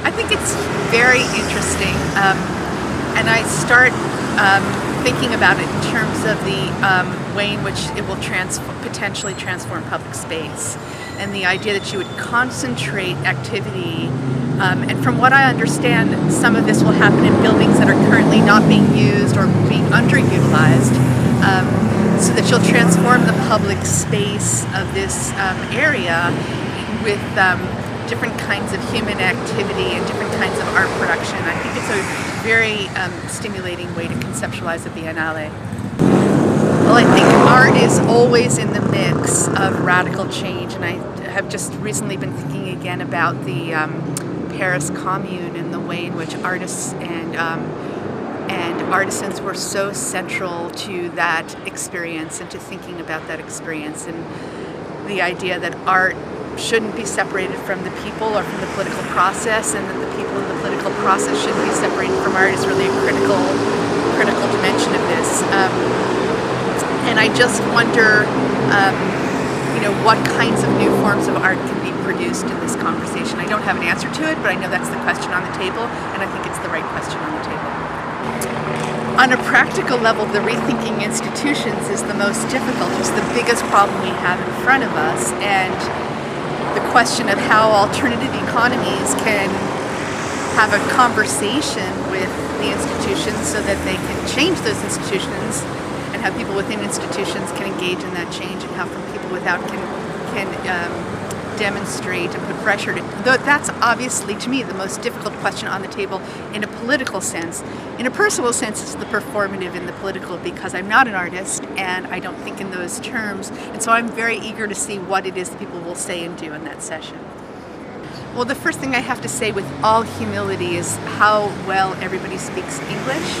I think it's very interesting, and I start thinking about it in terms of the way in which it will potentially transform public space, and the idea that you would concentrate activity. And from what I understand, some of this will happen in buildings that are currently not being used or being underutilized, so that you'll transform the public space of this area with different kinds of human activity and different kinds of art production. I think it's a very stimulating way to conceptualize a Biennale. Well, I think art is always in the mix of radical change, and I have just recently been thinking again about the Paris Commune and the way in which artists and artisans were so central to that experience and to thinking about that experience, and the idea that art shouldn't be separated from the people or from the political process, and that the people in the political process shouldn't be separated from art is really a critical dimension of this. And I just wonder, what kinds of new forms of art can be produced in this conversation. I don't have an answer to it, but I know that's the question on the table, and I think it's the right question on the table. On a practical level, the rethinking institutions is the most difficult. It's the biggest problem we have in front of us, and the question of how alternative economies can have a conversation with the institutions so that they can change those institutions, and how people within institutions can engage in that change, and how people without can demonstrate and put pressure to. Though that's obviously, to me, the most difficult question on the table in a political sense. In a personal sense, it's the performative in the political, because I'm not an artist and I don't think in those terms, and so I'm very eager to see what it is that people will say and do in that session. Well, the first thing I have to say with all humility is how well everybody speaks English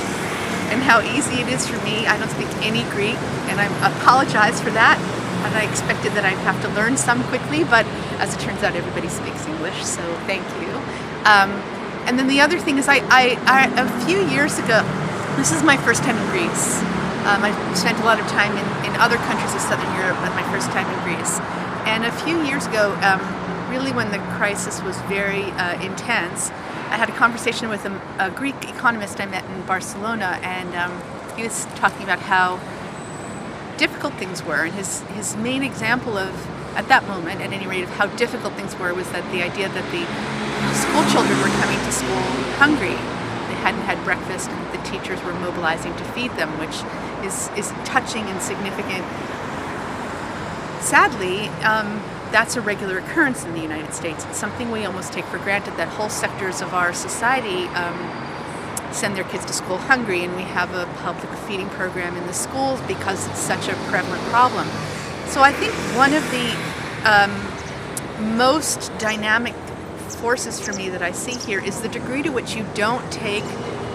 and how easy it is for me. I don't speak any Greek, and I apologize for that. And I expected that I'd have to learn some quickly, but as it turns out, everybody speaks English, so thank you. And then the other thing is, I a few years ago, this is my first time in Greece. I spent a lot of time in other countries of Southern Europe, but my first time in Greece. And a few years ago, really when the crisis was very intense, I had a conversation with a Greek economist I met in Barcelona, and he was talking about how difficult things were, and his main example of, at that moment at any rate, of how difficult things were was that the idea that the school children were coming to school hungry. They hadn't had breakfast, and the teachers were mobilizing to feed them, which is touching and significant. Sadly, that's a regular occurrence in the United States. It's something we almost take for granted, that whole sectors of our society send their kids to school hungry, and we have a public feeding program in the schools because it's such a prevalent problem. So I think one of the most dynamic forces for me that I see here is the degree to which you don't take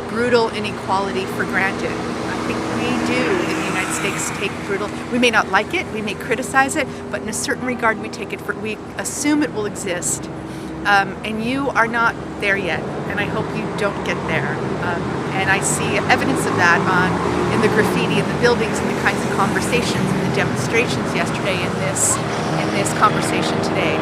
brutal inequality for granted. I think we do in the United States take brutal, we may not like it, we may criticize it, but in a certain regard we assume it will exist. And you are not there yet, and I hope you don't get there. And I see evidence of that in the graffiti, in the buildings, in the kinds of conversations, in the demonstrations yesterday, in this conversation today.